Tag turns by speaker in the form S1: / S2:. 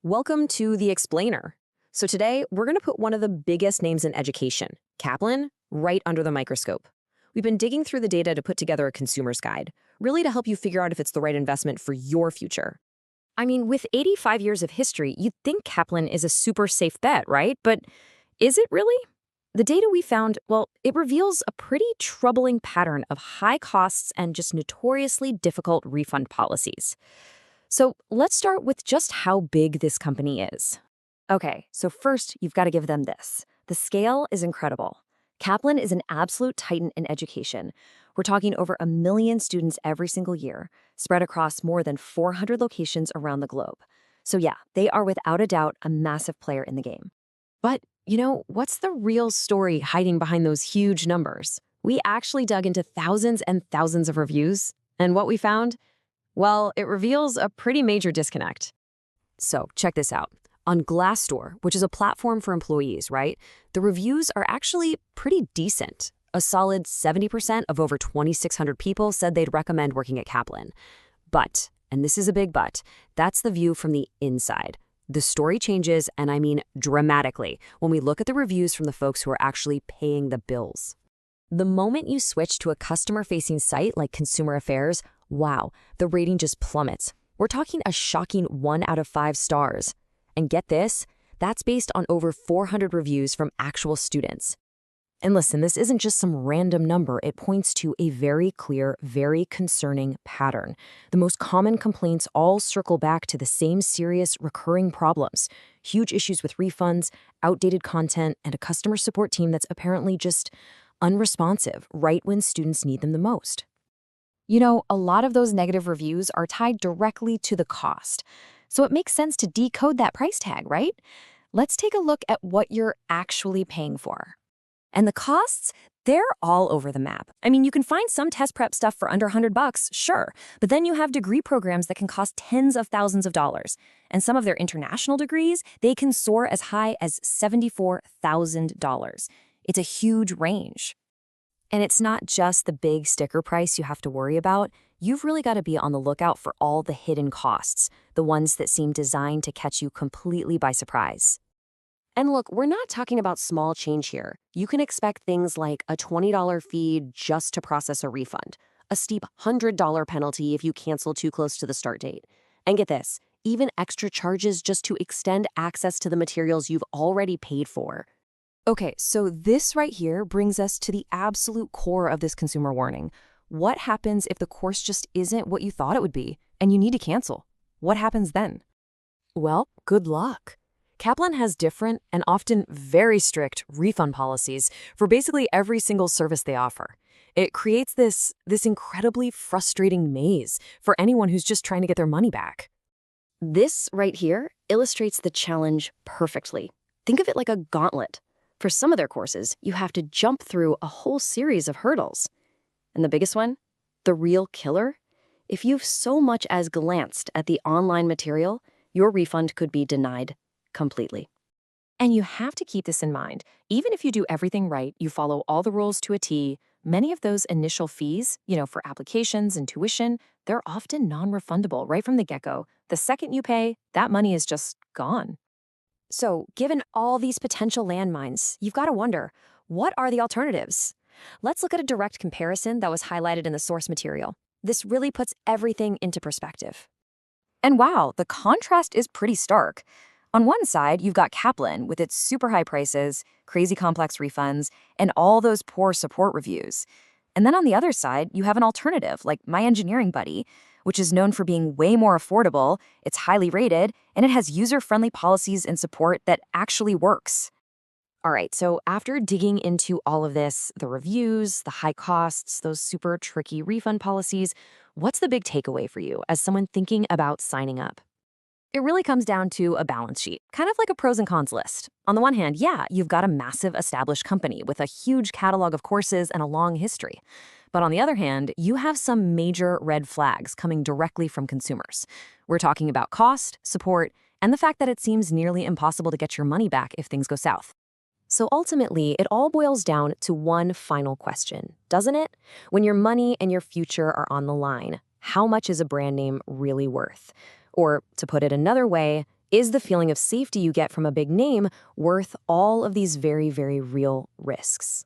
S1: Welcome to The Explainer. So today, we're going to put one of the biggest names in education, Kaplan, right under the microscope. We've been digging through the data to put together a consumer's guide, really to help you figure out if it's the right investment for your future. I mean, with 85 years of history, you'd think Kaplan is a super safe bet, right? But is it really? The data we found, well, it reveals a pretty troubling pattern of high costs and just notoriously difficult refund policies. So let's start with just how big this company is. Okay, so first, you've got to give them this. The scale is incredible. Kaplan is an absolute titan in education. We're talking over 1 million students every single year, spread across more than 400 locations around the globe. So yeah, they are without a doubt a massive player in the game. But, what's the real story hiding behind those huge numbers? We actually dug into thousands and thousands of reviews, and what we found? Well, it reveals a pretty major disconnect. So check this out. On Glassdoor, which is a platform for employees, right? The reviews are actually pretty decent. A solid 70% of over 2,600 people said they'd recommend working at Kaplan. But, and this is a big but, that's the view from the inside. The story changes, and I mean dramatically, when we look at the reviews from the folks who are actually paying the bills. The moment you switch to a customer-facing site like Consumer Affairs, wow, the rating just plummets. We're talking a shocking 1 out of 5 stars. And get this, that's based on over 400 reviews from actual students. And listen, this isn't just some random number. It points to a very clear, very concerning pattern. The most common complaints all circle back to the same serious, recurring problems. Huge issues with refunds, outdated content, and a customer support team that's apparently just unresponsive right when students need them the most. A lot of those negative reviews are tied directly to the cost. So it makes sense to decode that price tag, right? Let's take a look at what you're actually paying for. And the costs, they're all over the map. I mean, you can find some test prep stuff for under $100, sure, but then you have degree programs that can cost tens of thousands of dollars. And some of their international degrees, they can soar as high as $74,000. It's a huge range. And it's not just the big sticker price you have to worry about. You've really got to be on the lookout for all the hidden costs, the ones that seem designed to catch you completely by surprise. And look, we're not talking about small change here. You can expect things like a $20 fee just to process a refund, a steep $100 penalty if you cancel too close to the start date. And get this, even extra charges just to extend access to the materials you've already paid for. Okay, so this right here brings us to the absolute core of this consumer warning. What happens if the course just isn't what you thought it would be, and you need to cancel? What happens then? Well, good luck. Kaplan has different and often very strict refund policies for basically every single service they offer. It creates this incredibly frustrating maze for anyone who's just trying to get their money back. This right here illustrates the challenge perfectly. Think of it like a gauntlet. For some of their courses, you have to jump through a whole series of hurdles. And the biggest one, the real killer, if you've so much as glanced at the online material, your refund could be denied completely. And you have to keep this in mind. Even if you do everything right, you follow all the rules to a T, many of those initial fees, for applications and tuition, they're often non-refundable right from the get-go. The second you pay, that money is just gone. So, given all these potential landmines, you've got to wonder, what are the alternatives? Let's look at a direct comparison that was highlighted in the source material. This really puts everything into perspective. And wow, the contrast is pretty stark. On one side, you've got Kaplan with its super high prices, crazy complex refunds, and all those poor support reviews. And then on the other side, you have an alternative, like My Engineering Buddy, which is known for being way more affordable, it's highly rated, and it has user-friendly policies and support that actually works. All right, so after digging into all of this, the reviews, the high costs, those super tricky refund policies, what's the big takeaway for you as someone thinking about signing up? It really comes down to a balance sheet, kind of like a pros and cons list. On the one hand, yeah, you've got a massive established company with a huge catalog of courses and a long history. But on the other hand, you have some major red flags coming directly from consumers. We're talking about cost, support, and the fact that it seems nearly impossible to get your money back if things go south. So ultimately, it all boils down to one final question, doesn't it? When your money and your future are on the line, how much is a brand name really worth? Or, to put it another way, Is the feeling of safety you get from a big name worth all of these very, very real risks?